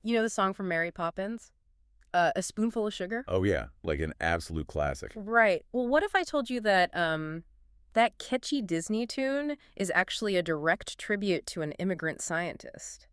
You know the song from Mary Poppins? A Spoonful of Sugar? Oh, yeah, like an absolute classic. Right. Well, what if I told you that that catchy Disney tune is actually a direct tribute to an immigrant scientist?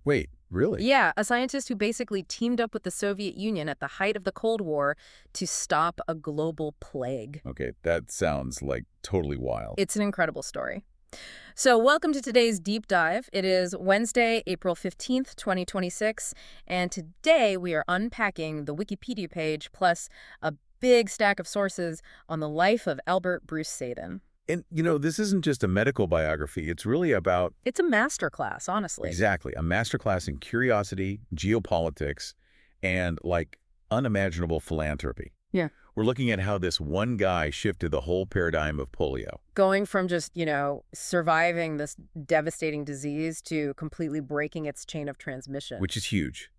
Wait, really? Yeah, a scientist who basically teamed up with the Soviet Union at the height of the Cold War to stop a global plague. Okay, that sounds like totally wild. It's an incredible story. So, welcome to today's deep dive. It is Wednesday, April 15th, 2026, and today we are unpacking the Wikipedia page plus a big stack of sources on the life of Albert Bruce Sabin. And, this isn't just a medical biography. It's really about, It's a masterclass, honestly. exactly, a masterclass in curiosity, geopolitics, and, unimaginable philanthropy. Yeah. We're looking at how this one guy shifted the whole paradigm of polio. Going from just, surviving this devastating disease to completely breaking its chain of transmission. Which is huge.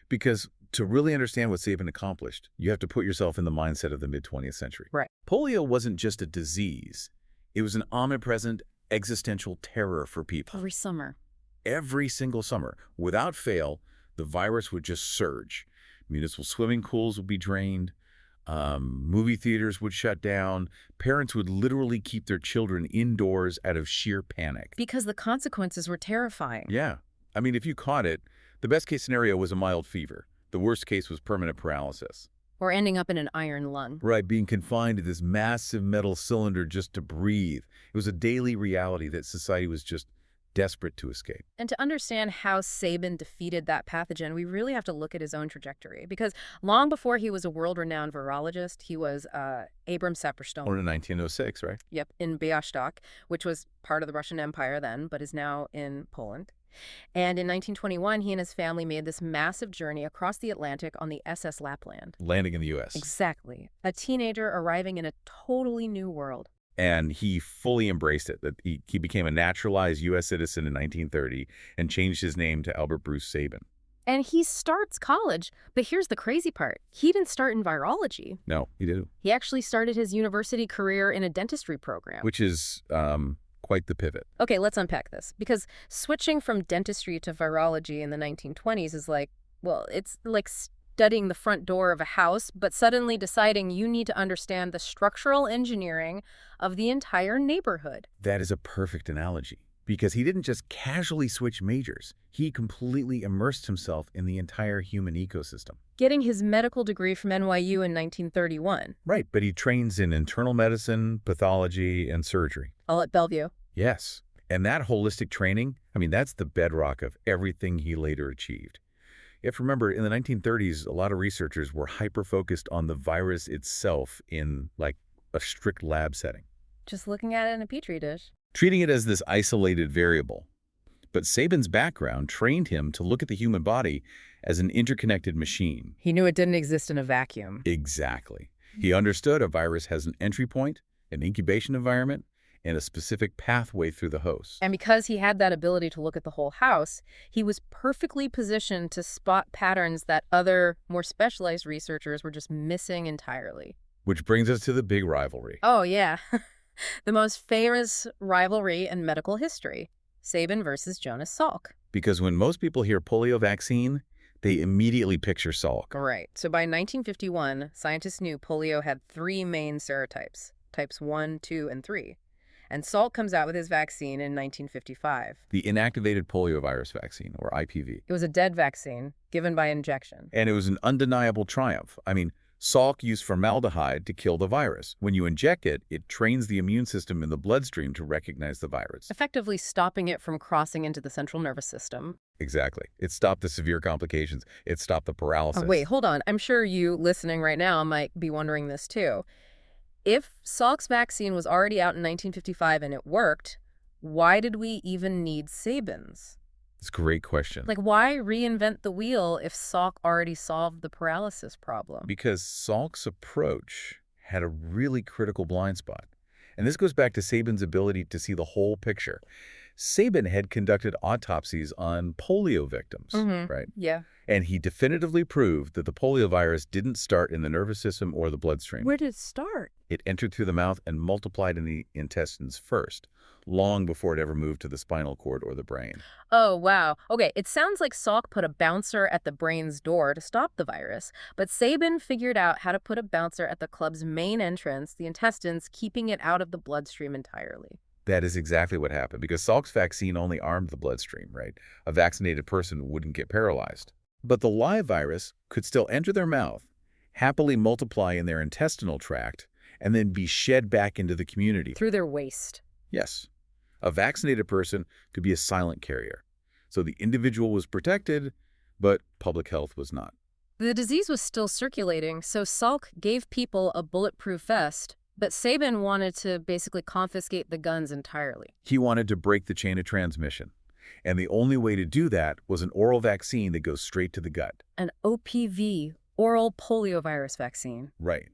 Because to really understand what Sabin accomplished, you have to put yourself in the mindset of the mid-20th century. Right. Polio wasn't just a disease. It was an omnipresent existential terror for people. Every summer. Every single summer, without fail, the virus would just surge. Municipal swimming pools would be drained. Movie theaters would shut down. Parents would literally keep their children indoors out of sheer panic. Because the consequences were terrifying. Yeah. I mean, if you caught it, the best case scenario was a mild fever. The worst case was permanent paralysis. Or ending up in an iron lung. Right, being confined to this massive metal cylinder just to breathe. It was a daily reality that society was just desperate to escape. And to understand how Sabin defeated that pathogen, we really have to look at his own trajectory. Because long before he was a world-renowned virologist, he was Abram Saperstone. Born in 1906, right? Yep, in Białystok, which was part of the Russian Empire then, but is now in Poland. And in 1921, he and his family made this massive journey across the Atlantic on the SS Lapland. Landing in the U.S. Exactly. A teenager arriving in a totally new world. And he fully embraced it. That he became a naturalized U.S. citizen in 1930 and changed his name to Albert Bruce Sabin. And he starts college, but here's the crazy part. He didn't start in virology. No, he didn't. He actually started his university career in a dentistry program. Which is quite the pivot. Okay, let's unpack this. Because switching from dentistry to virology in the 1920s is it's like studying the front door of a house, but suddenly deciding you need to understand the structural engineering of the entire neighborhood. That is a perfect analogy. Because he didn't just casually switch majors. He completely immersed himself in the entire human ecosystem. Getting his medical degree from NYU in 1931. Right, but he trains in internal medicine, pathology, and surgery. All at Bellevue. Yes. And that holistic training, that's the bedrock of everything he later achieved. You have to remember, in the 1930s, a lot of researchers were hyper-focused on the virus itself in, a strict lab setting. Just looking at it in a petri dish. Treating it as this isolated variable. But Sabin's background trained him to look at the human body as an interconnected machine. He knew it didn't exist in a vacuum. Exactly. He understood a virus has an entry point, an incubation environment, and a specific pathway through the host. And because he had that ability to look at the whole house, he was perfectly positioned to spot patterns that other, more specialized researchers were just missing entirely. Which brings us to the big rivalry. Oh, yeah. The most famous rivalry in medical history, Sabin versus Jonas Salk. Because when most people hear polio vaccine, they immediately picture Salk. Right. So by 1951, scientists knew polio had 3 main serotypes, types 1, 2, and 3. And Salk comes out with his vaccine in 1955. The inactivated poliovirus vaccine, or IPV. It was a dead vaccine given by injection. And it was an undeniable triumph. Salk used formaldehyde to kill the virus. When you inject it, it trains the immune system in the bloodstream to recognize the virus. Effectively stopping it from crossing into the central nervous system. Exactly. It stopped the severe complications. It stopped the paralysis. Oh, wait, hold on. I'm sure you listening right now might be wondering this too. If Salk's vaccine was already out in 1955 and it worked, why did we even need Sabin's? It's a great question. Why reinvent the wheel if Salk already solved the paralysis problem? Because Salk's approach had a really critical blind spot. And this goes back to Sabin's ability to see the whole picture. Sabin had conducted autopsies on polio victims, right? Yeah. And he definitively proved that the poliovirus didn't start in the nervous system or the bloodstream. Where did it start? It entered through the mouth and multiplied in the intestines first, long before it ever moved to the spinal cord or the brain. Oh, wow. Okay, it sounds like Salk put a bouncer at the brain's door to stop the virus, but Sabin figured out how to put a bouncer at the club's main entrance, the intestines, keeping it out of the bloodstream entirely. That is exactly what happened, because Salk's vaccine only armed the bloodstream, right? A vaccinated person wouldn't get paralyzed. But the live virus could still enter their mouth, happily multiply in their intestinal tract, and then be shed back into the community. Through their waste. Yes. A vaccinated person could be a silent carrier. So the individual was protected, but public health was not. The disease was still circulating, so Salk gave people a bulletproof vest, but Sabin wanted to basically confiscate the guns entirely. He wanted to break the chain of transmission. And the only way to do that was an oral vaccine that goes straight to the gut. An OPV, oral poliovirus vaccine. Right.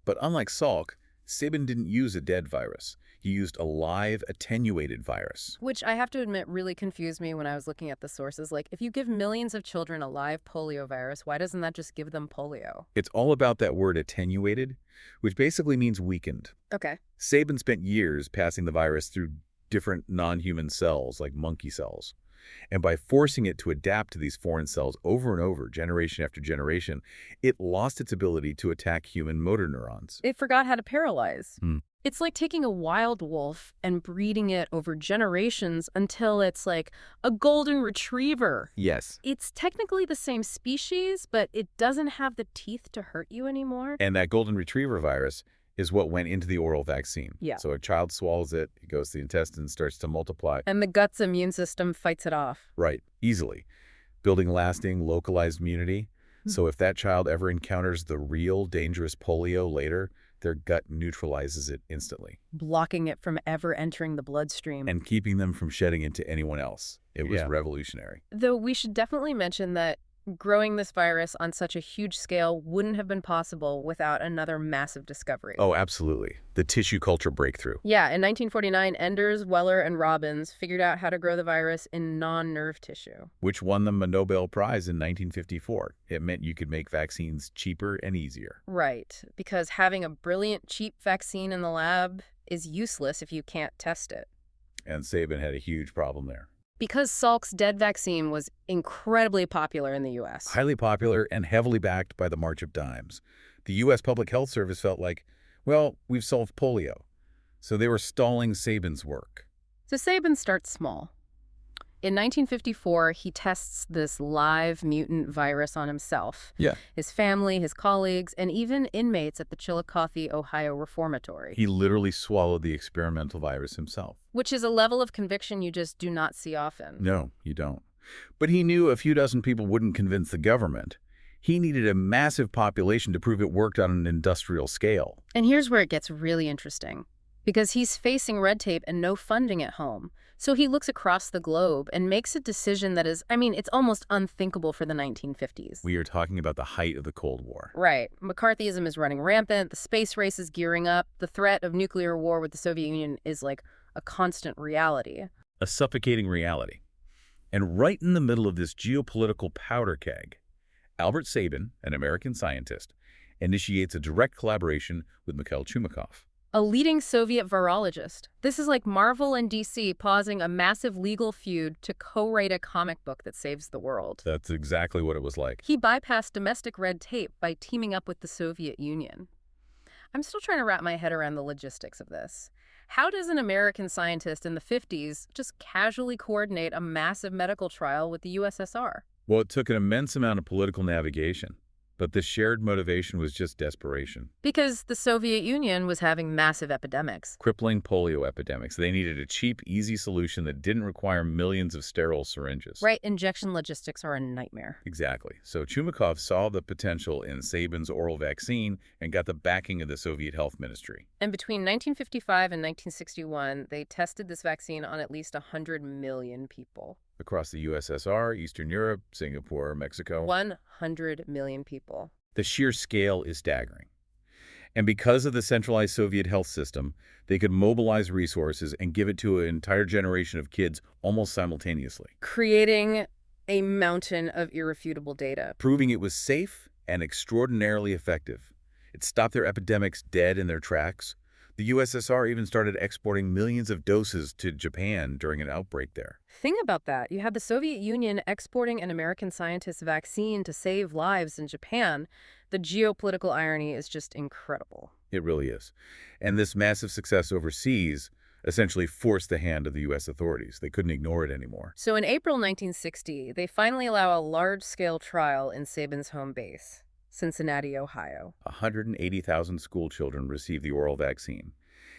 But unlike Salk, Sabin didn't use a dead virus. He used a live, attenuated virus. Which I have to admit really confused me when I was looking at the sources. Like, if you give millions of children a live polio virus, why doesn't that just give them polio? It's all about that word attenuated, which basically means weakened. Okay. Sabin spent years passing the virus through different non-human cells, like monkey cells. And by forcing it to adapt to these foreign cells over and over, generation after generation, it lost its ability to attack human motor neurons. It forgot how to paralyze. Hmm. It's like taking a wild wolf and breeding it over generations until it's like a golden retriever. Yes. It's technically the same species, but it doesn't have the teeth to hurt you anymore. And that golden retriever virus is what went into the oral vaccine. Yeah. So a child swallows it, it goes to the intestines, starts to multiply. And the gut's immune system fights it off. Right, easily, building lasting, localized immunity. So if that child ever encounters the real dangerous polio later, their gut neutralizes it instantly. Blocking it from ever entering the bloodstream. And keeping them from shedding into anyone else. It was revolutionary. Though we should definitely mention that growing this virus on such a huge scale wouldn't have been possible without another massive discovery. Oh, absolutely. The tissue culture breakthrough. Yeah, in 1949, Enders, Weller, and Robbins figured out how to grow the virus in non-nerve tissue. Which won them a Nobel Prize in 1954. It meant you could make vaccines cheaper and easier. Right, because having a brilliant, cheap vaccine in the lab is useless if you can't test it. And Sabin had a huge problem there. Because Salk's dead vaccine was incredibly popular in the U.S. Highly popular and heavily backed by the March of Dimes. The U.S. Public Health Service felt like, well, we've solved polio. So they were stalling Sabin's work. So Sabin starts small. In 1954, he tests this live mutant virus on himself, his family, his colleagues, and even inmates at the Chillicothe, Ohio Reformatory. He literally swallowed the experimental virus himself. Which is a level of conviction you just do not see often. No, you don't. But he knew a few dozen people wouldn't convince the government. He needed a massive population to prove it worked on an industrial scale. And here's where it gets really interesting. Because he's facing red tape and no funding at home. So he looks across the globe and makes a decision that is, it's almost unthinkable for the 1950s. We are talking about the height of the Cold War. Right. McCarthyism is running rampant. The space race is gearing up. The threat of nuclear war with the Soviet Union is like a constant reality. A suffocating reality. And right in the middle of this geopolitical powder keg, Albert Sabin, an American scientist, initiates a direct collaboration with Mikhail Chumakov, a leading Soviet virologist. This is like Marvel and DC pausing a massive legal feud to co-write a comic book that saves the world. That's exactly what it was like. He bypassed domestic red tape by teaming up with the Soviet Union. I'm still trying to wrap my head around the logistics of this. How does an American scientist in the 50s just casually coordinate a massive medical trial with the USSR? Well, it took an immense amount of political navigation. But the shared motivation was just desperation. Because the Soviet Union was having massive epidemics. Crippling polio epidemics. They needed a cheap, easy solution that didn't require millions of sterile syringes. Right, injection logistics are a nightmare. Exactly. So Chumakov saw the potential in Sabin's oral vaccine and got the backing of the Soviet Health Ministry. And between 1955 and 1961, they tested this vaccine on at least 100 million people. Across the USSR, Eastern Europe, Singapore, Mexico. 100 million people. The sheer scale is staggering. And because of the centralized Soviet health system, they could mobilize resources and give it to an entire generation of kids almost simultaneously, Creating a mountain of irrefutable data. proving it was safe and extraordinarily effective. It stopped their epidemics dead in their tracks. The USSR even started exporting millions of doses to Japan during an outbreak there. Think about that. You had the Soviet Union exporting an American scientist's vaccine to save lives in Japan. The geopolitical irony is just incredible. It really is. And this massive success overseas essentially forced the hand of the U.S. authorities. They couldn't ignore it anymore. So in April 1960, they finally allow a large-scale trial in Sabin's home base, Cincinnati, Ohio. 180,000 school children received the oral vaccine,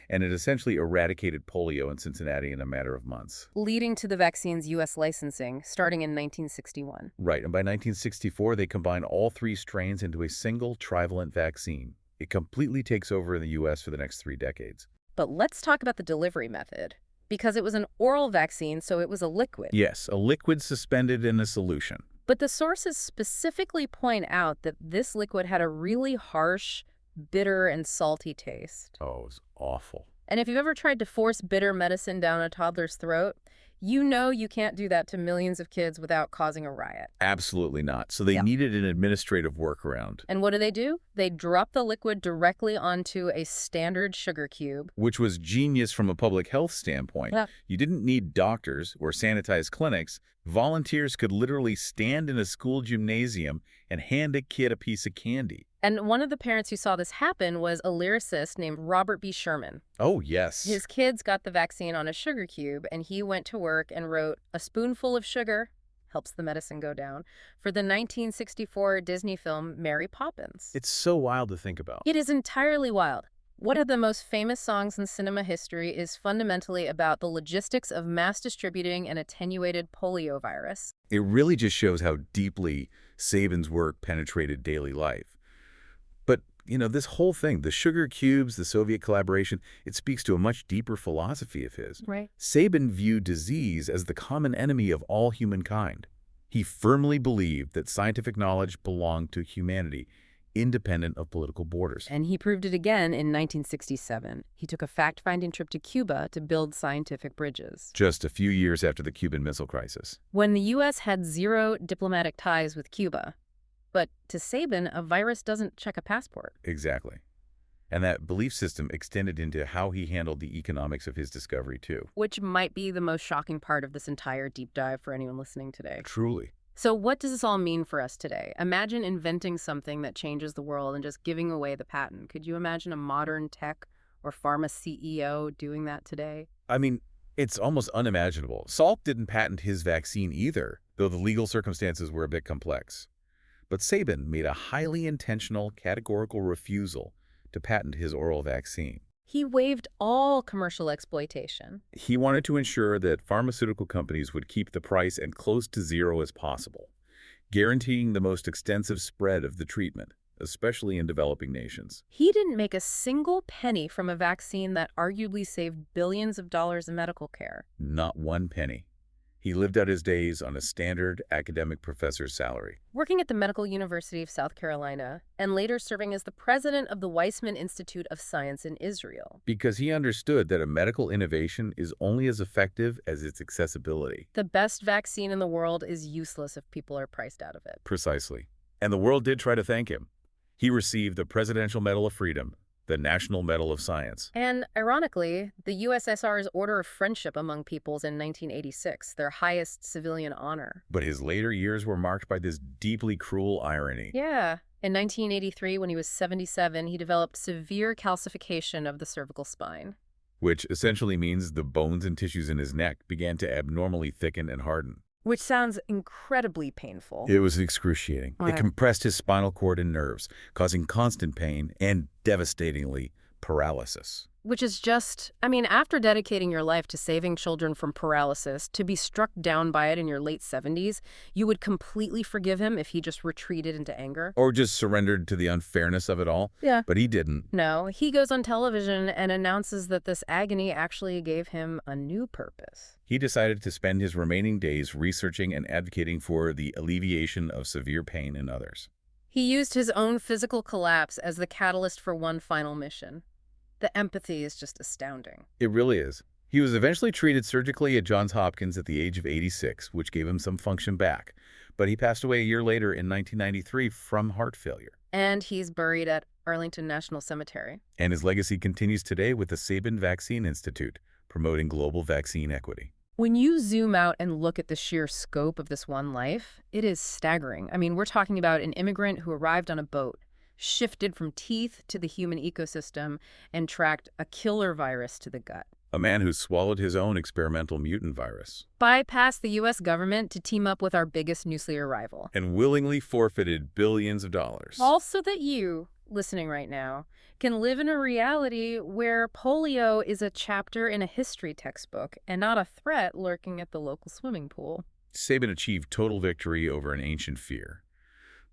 and it essentially eradicated polio in Cincinnati in a matter of months. Leading to the vaccine's U.S. licensing, starting in 1961. Right, and by 1964, they combine all three strains into a single trivalent vaccine. It completely takes over in the U.S. for the next 3 decades. But let's talk about the delivery method. Because it was an oral vaccine, so it was a liquid. Yes, a liquid suspended in a solution. But the sources specifically point out that this liquid had a really harsh, bitter, and salty taste. Oh, it was awful. And if you've ever tried to force bitter medicine down a toddler's throat, you know you can't do that to millions of kids without causing a riot. Absolutely not. So they Yeah. needed an administrative workaround, And what do? They drop the liquid directly onto a standard sugar cube. which was genius from a public health standpoint. Yeah. You didn't need doctors or sanitized clinics. Volunteers could literally stand in a school gymnasium and hand a kid a piece of candy. And one of the parents who saw this happen was a lyricist named Robert B. Sherman. Oh, yes. His kids got the vaccine on a sugar cube, and he went to work and wrote "A spoonful of sugar helps the medicine go down" for the 1964 Disney film Mary Poppins. It's so wild to think about. It is entirely wild. One of the most famous songs in cinema history is fundamentally about the logistics of mass distributing an attenuated polio virus. It really just shows how deeply Sabin's work penetrated daily life. But, this whole thing, the sugar cubes, the Soviet collaboration, it speaks to a much deeper philosophy of his. Right. Sabin viewed disease as the common enemy of all humankind. He firmly believed that scientific knowledge belonged to humanity, independent of political borders. And he proved it again in 1967. He took a fact-finding trip to Cuba to build scientific bridges. Just a few years after the Cuban Missile Crisis. When the U.S. had zero diplomatic ties with Cuba. But to Sabin, a virus doesn't check a passport. Exactly. And that belief system extended into how he handled the economics of his discovery, too. Which might be the most shocking part of this entire deep dive for anyone listening today. Truly. So what does this all mean for us today? Imagine inventing something that changes the world and just giving away the patent. Could you imagine a modern tech or pharma CEO doing that today? I mean, it's almost unimaginable. Salk didn't patent his vaccine either, though the legal circumstances were a bit complex. But Sabin made a highly intentional, categorical refusal to patent his oral vaccine. He waived all commercial exploitation. He wanted to ensure that pharmaceutical companies would keep the price as close to zero as possible, guaranteeing the most extensive spread of the treatment, especially in developing nations. He didn't make a single penny from a vaccine that arguably saved billions of dollars in medical care. Not one penny. He lived out his days on a standard academic professor's salary. Working at the Medical University of South Carolina, and later serving as the president of the Weizmann Institute of Science in Israel. Because he understood that a medical innovation is only as effective as its accessibility. The best vaccine in the world is useless if people are priced out of it. Precisely. And the world did try to thank him. He received the Presidential Medal of Freedom, the National Medal of Science. And, ironically, the USSR's Order of Friendship Among Peoples in 1986, their highest civilian honor. But his later years were marked by this deeply cruel irony. Yeah. In 1983, when he was 77, he developed severe calcification of the cervical spine. Which essentially means the bones and tissues in his neck began to abnormally thicken and harden. Which sounds incredibly painful. It was excruciating. Right. It compressed his spinal cord and nerves, causing constant pain and, devastatingly, paralysis. Which is just, after dedicating your life to saving children from paralysis, to be struck down by it in your late 70s, you would completely forgive him if he just retreated into anger? Or just surrendered to the unfairness of it all. Yeah. But he didn't. No, he goes on television and announces that this agony actually gave him a new purpose. He decided to spend his remaining days researching and advocating for the alleviation of severe pain in others. He used his own physical collapse as the catalyst for one final mission. The empathy is just astounding. It really is. He was eventually treated surgically at Johns Hopkins at the age of 86, which gave him some function back. But he passed away a year later in 1993 from heart failure. And he's buried at Arlington National Cemetery. And his legacy continues today with the Sabin Vaccine Institute, promoting global vaccine equity. When you zoom out and look at the sheer scope of this one life, it is staggering. I mean, we're talking about an immigrant who arrived on a boat, shifted from teeth to the human ecosystem, and tracked a killer virus to the gut. A man who swallowed his own experimental mutant virus. Bypassed the U.S. government to team up with our biggest nuclear rival. And willingly forfeited billions of dollars. All so that you, listening right now, can live in a reality where polio is a chapter in a history textbook and not a threat lurking at the local swimming pool. Sabin achieved total victory over an ancient fear.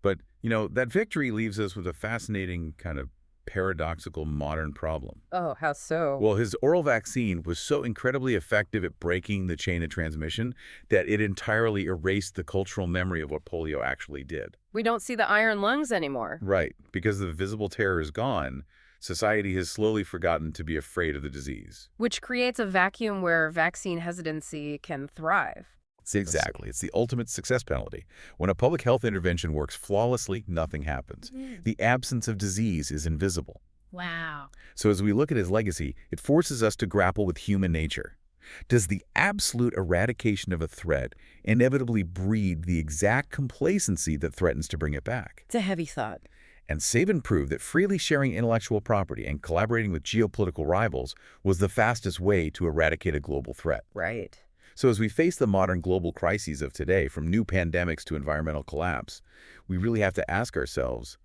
But, that victory leaves us with a fascinating kind of paradoxical modern problem. Oh, how so? Well, his oral vaccine was so incredibly effective at breaking the chain of transmission that it entirely erased the cultural memory of what polio actually did. We don't see the iron lungs anymore. Right. Because the visible terror is gone, society has slowly forgotten to be afraid of the disease. Which creates a vacuum where vaccine hesitancy can thrive. Exactly. It's the ultimate success penalty. When a public health intervention works flawlessly, nothing happens. The absence of disease is invisible. Wow. So as we look at his legacy, it forces us to grapple with human nature. Does the absolute eradication of a threat inevitably breed the exact complacency that threatens to bring it back? It's a heavy thought. And Sabin proved that freely sharing intellectual property and collaborating with geopolitical rivals was the fastest way to eradicate a global threat. Right. So as we face the modern global crises of today, from new pandemics to environmental collapse, we really have to ask ourselves,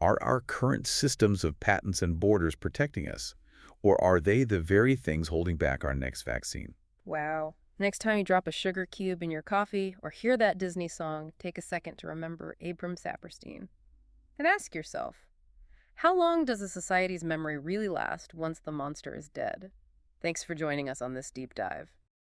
are our current systems of patents and borders protecting us? Or are they the very things holding back our next vaccine? Wow. Next time you drop a sugar cube in your coffee or hear that Disney song, take a second to remember Abram Saperstein. And ask yourself, how long does a society's memory really last once the monster is dead? Thanks for joining us on this deep dive.